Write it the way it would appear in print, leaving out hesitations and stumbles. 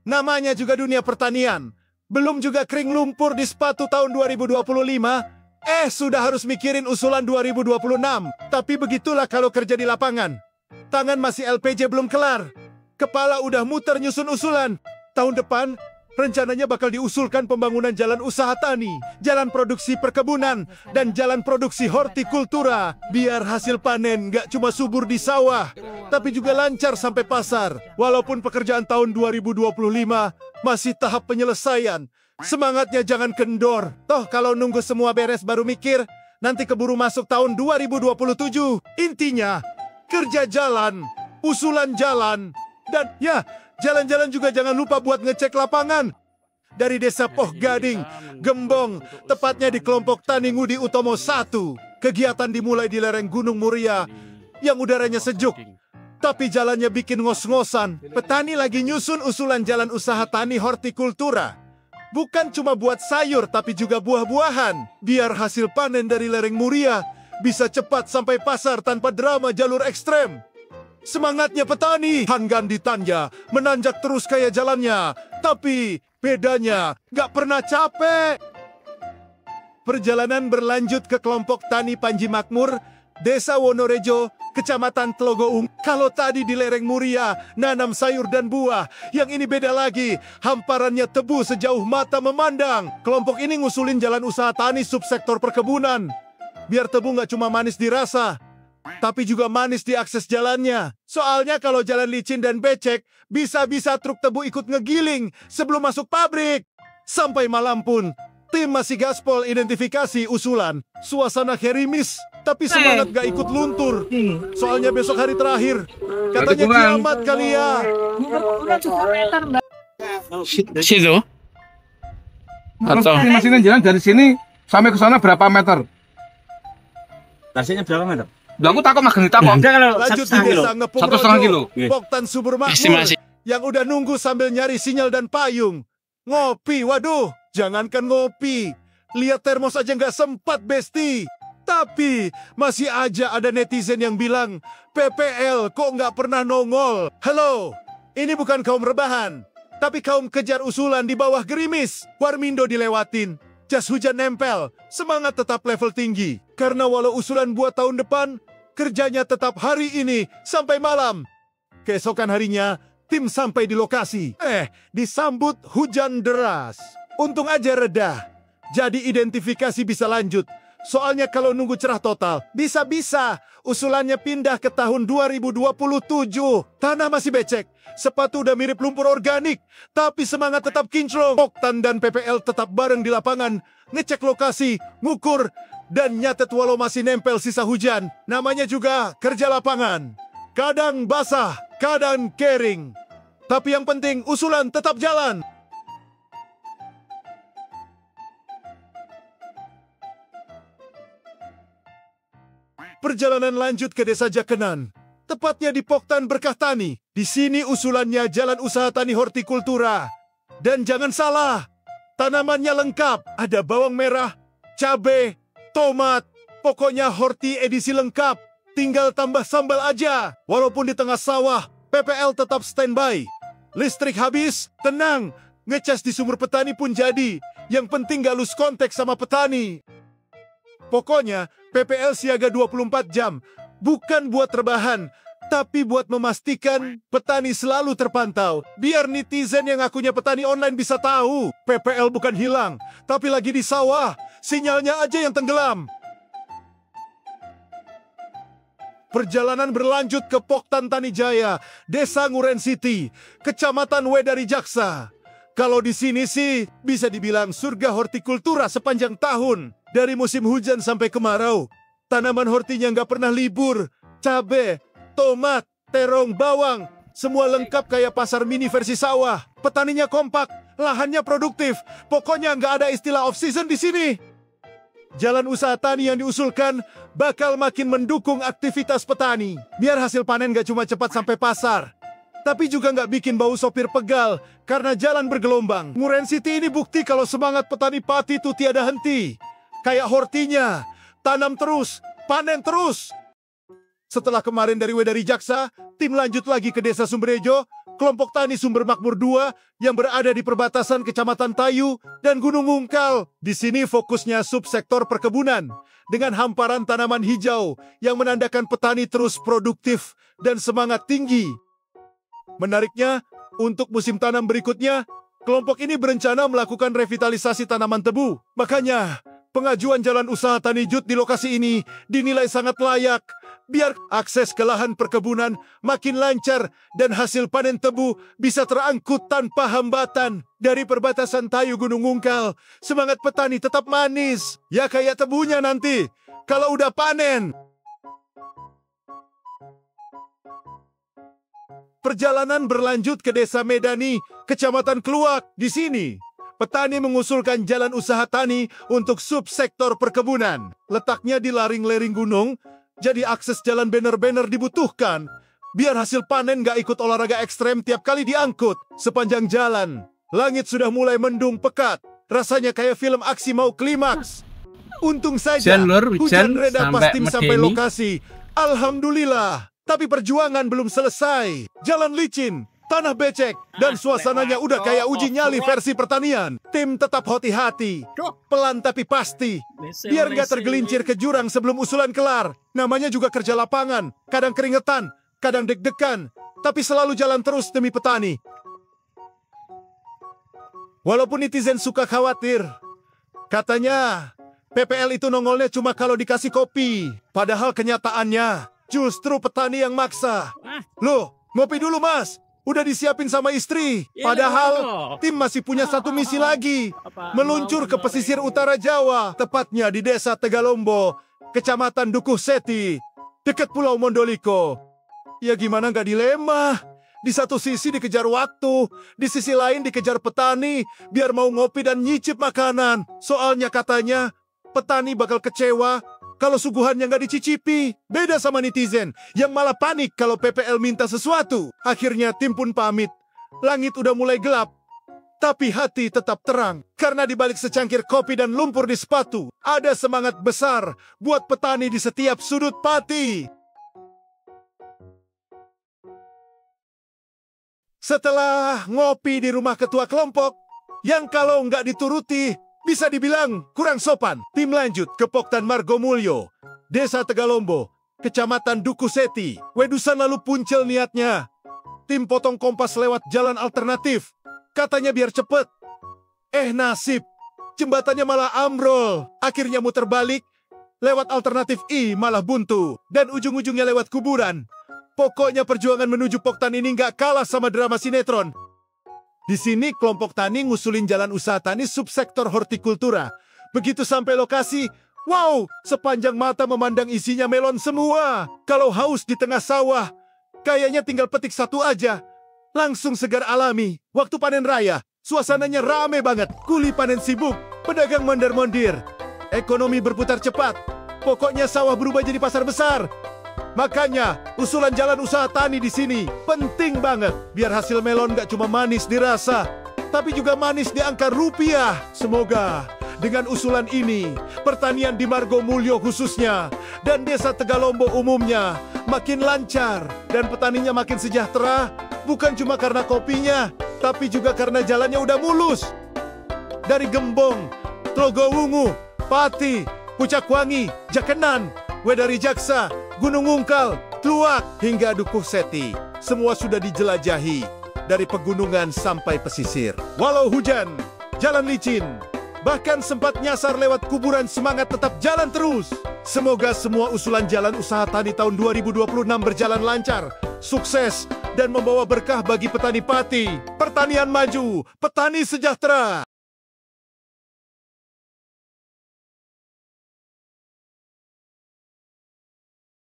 Namanya juga dunia pertanian. Belum juga kering lumpur di sepatu tahun 2025. Sudah harus mikirin usulan 2026. Tapi begitulah kalau kerja di lapangan. Tangan masih LPJ belum kelar. Kepala udah muter nyusun usulan. Tahun depan, rencananya bakal diusulkan pembangunan jalan usaha tani, jalan produksi perkebunan, dan jalan produksi hortikultura. Biar hasil panen nggak cuma subur di sawah, tapi juga lancar sampai pasar. Walaupun pekerjaan tahun 2025 masih tahap penyelesaian, semangatnya jangan kendor. Toh kalau nunggu semua beres baru mikir, nanti keburu masuk tahun 2027. Intinya, kerja jalan, usulan jalan, dan ya, jalan-jalan juga jangan lupa buat ngecek lapangan. Dari desa Poh Gading, Gembong, tepatnya di kelompok Tani Ngudi Utomo 1. Kegiatan dimulai di lereng Gunung Muria yang udaranya sejuk, tapi jalannya bikin ngos-ngosan. Petani lagi nyusun usulan jalan usaha tani hortikultura. Bukan cuma buat sayur, tapi juga buah-buahan. Biar hasil panen dari lereng Muria bisa cepat sampai pasar tanpa drama jalur ekstrem. Semangatnya petani, Hanggan ditanya, menanjak terus kayak jalannya. Tapi bedanya gak pernah capek. Perjalanan berlanjut ke kelompok Tani Panji Makmur, Desa Wonorejo, Kecamatan Tlogoung. Kalau tadi di lereng Muria, nanam sayur dan buah. Yang ini beda lagi, hamparannya tebu sejauh mata memandang. Kelompok ini ngusulin jalan usaha tani subsektor perkebunan. Biar tebu gak cuma manis dirasa, tapi juga manis di akses jalannya. Soalnya kalau jalan licin dan becek, bisa-bisa truk tebu ikut ngegiling sebelum masuk pabrik. Sampai malam pun, tim masih gaspol identifikasi usulan. Suasana gerimis, tapi semangat gak ikut luntur. Soalnya besok hari terakhir. Katanya kiamat kali ya. Situ? Atau mesinnya jalan dari sini sampai ke sana berapa meter? Tarsinya berapa meter? Aku takut mas geni takut. Lanjut di desa Ngepung 1,5 kilo. Poktan Subur Makmur, yang udah nunggu sambil nyari sinyal dan payung. Ngopi, waduh, jangankan ngopi, lihat termos aja nggak sempat, Besti. Tapi masih aja ada netizen yang bilang, PPL kok nggak pernah nongol. Halo, ini bukan kaum rebahan, tapi kaum kejar usulan di bawah gerimis. Warmindo dilewatin, jas hujan nempel, semangat tetap level tinggi. Karena walau usulan buat tahun depan, kerjanya tetap hari ini sampai malam. Keesokan harinya, tim sampai di lokasi. Disambut hujan deras. Untung aja reda, jadi identifikasi bisa lanjut. Soalnya kalau nunggu cerah total, bisa-bisa usulannya pindah ke tahun 2027. Tanah masih becek, sepatu udah mirip lumpur organik, tapi semangat tetap kinclong. Poktan dan PPL tetap bareng di lapangan, ngecek lokasi, ngukur, dan nyatet walau masih nempel sisa hujan. Namanya juga kerja lapangan. Kadang basah, kadang kering. Tapi yang penting usulan tetap jalan. Perjalanan lanjut ke desa Jakenan, tepatnya di Poktan Berkah Tani. Di sini usulannya jalan usaha tani hortikultura. Dan jangan salah, tanamannya lengkap. Ada bawang merah, cabai, tomat, pokoknya horti edisi lengkap. Tinggal tambah sambal aja. Walaupun di tengah sawah, PPL tetap standby. Listrik habis, tenang. Ngecas di sumur petani pun jadi. Yang penting gak lose kontak sama petani. Pokoknya, PPL siaga 24 jam. Bukan buat rebahan, tapi buat memastikan petani selalu terpantau. Biar netizen yang akunya petani online bisa tahu. PPL bukan hilang, tapi lagi di sawah. Sinyalnya aja yang tenggelam. Perjalanan berlanjut ke Poktan Tanijaya, Desa Nguren City, Kecamatan Wedari Jaksa. Kalau di sini sih bisa dibilang surga hortikultura sepanjang tahun. Dari musim hujan sampai kemarau, tanaman hortinya nggak pernah libur. Cabe, tomat, terong, bawang, semua lengkap kayak pasar mini versi sawah. Petaninya kompak, lahannya produktif. Pokoknya nggak ada istilah off-season di sini. Jalan usaha tani yang diusulkan bakal makin mendukung aktivitas petani. Biar hasil panen nggak cuma cepat sampai pasar, tapi juga nggak bikin bau sopir pegal karena jalan bergelombang. Nguren City ini bukti kalau semangat petani pati itu tiada henti. Kayak hortinya, tanam terus, panen terus. Setelah kemarin dari Wedari Jaksa, tim lanjut lagi ke Desa Sumberejo, kelompok tani Sumber Makmur II yang berada di perbatasan Kecamatan Tayu dan Gunung Ungkal. Di sini fokusnya subsektor perkebunan dengan hamparan tanaman hijau yang menandakan petani terus produktif dan semangat tinggi. Menariknya, untuk musim tanam berikutnya, kelompok ini berencana melakukan revitalisasi tanaman tebu. Makanya, pengajuan jalan usaha tani jut di lokasi ini dinilai sangat layak, biar akses ke lahan perkebunan makin lancar dan hasil panen tebu bisa terangkut tanpa hambatan. Dari perbatasan Tayu Gunung Ungkal, semangat petani tetap manis. Ya kayak tebunya nanti, kalau udah panen. Perjalanan berlanjut ke Desa Medani, Kecamatan Kluwak. Di sini, petani mengusulkan jalan usaha tani untuk subsektor perkebunan. Letaknya di lereng-lereng gunung, jadi akses jalan bener-bener dibutuhkan. Biar hasil panen gak ikut olahraga ekstrem tiap kali diangkut. Sepanjang jalan, langit sudah mulai mendung pekat. Rasanya kayak film aksi mau klimaks. Untung saja, hujan reda pas tim sampai lokasi. Alhamdulillah. Tapi perjuangan belum selesai. Jalan licin, tanah becek, dan suasananya udah kayak uji nyali versi pertanian. Tim tetap hati-hati, pelan tapi pasti. Biar nggak tergelincir ke jurang sebelum usulan kelar. Namanya juga kerja lapangan, kadang keringetan, kadang deg-degan, tapi selalu jalan terus demi petani. Walaupun netizen suka khawatir, katanya PPL itu nongolnya cuma kalau dikasih kopi. Padahal kenyataannya, justru petani yang maksa. Loh, ngopi dulu mas. Udah disiapin sama istri. Padahal tim masih punya satu misi lagi. Meluncur ke pesisir utara Jawa. Tepatnya di Desa Tegalombo, Kecamatan Dukuh Seti, dekat Pulau Mondoliko. Ya gimana nggak dilema. Di satu sisi dikejar waktu, di sisi lain dikejar petani, biar mau ngopi dan nyicip makanan. Soalnya katanya, petani bakal kecewa kalau suguhannya nggak dicicipi. Beda sama netizen yang malah panik kalau PPL minta sesuatu. Akhirnya tim pun pamit. Langit udah mulai gelap, tapi hati tetap terang. Karena di balik secangkir kopi dan lumpur di sepatu, ada semangat besar buat petani di setiap sudut Pati. Setelah ngopi di rumah ketua kelompok, yang kalau nggak dituruti, bisa dibilang kurang sopan. Tim lanjut ke Poktan Margomulyo, Desa Tegalombo, Kecamatan Dukuh Seti. Wedusan lalu puncel niatnya. Tim potong kompas lewat jalan alternatif. Katanya biar cepet. Nasib, jembatannya malah ambrol. Akhirnya muter balik, lewat alternatif I malah buntu. Dan ujung-ujungnya lewat kuburan. Pokoknya perjuangan menuju Poktan ini nggak kalah sama drama sinetron. Di sini kelompok tani ngusulin jalan usaha tani subsektor hortikultura. Begitu sampai lokasi, wow, sepanjang mata memandang isinya melon semua. Kalau haus di tengah sawah, kayaknya tinggal petik satu aja. Langsung segar alami. Waktu panen raya, suasananya rame banget. Kuli panen sibuk, pedagang mondar-mondir. Ekonomi berputar cepat. Pokoknya sawah berubah jadi pasar besar. Makanya, usulan jalan usaha tani di sini penting banget. Biar hasil melon gak cuma manis dirasa, tapi juga manis di angka rupiah. Semoga dengan usulan ini, pertanian di Margomulyo khususnya, dan Desa Tegalombo umumnya, makin lancar. Dan petaninya makin sejahtera, bukan cuma karena kopinya, tapi juga karena jalannya udah mulus. Dari Gembong, Tlogowungu, Pati, Pucakwangi, Jakenan, Wedari Jaksa, Gunung Ungkal, Kluwak, hingga Dukuh Seti. Semua sudah dijelajahi, dari pegunungan sampai pesisir. Walau hujan, jalan licin, bahkan sempat nyasar lewat kuburan, semangat tetap jalan terus. Semoga semua usulan jalan usaha tani tahun 2026 berjalan lancar, sukses, dan membawa berkah bagi petani Pati. Pertanian maju, petani sejahtera.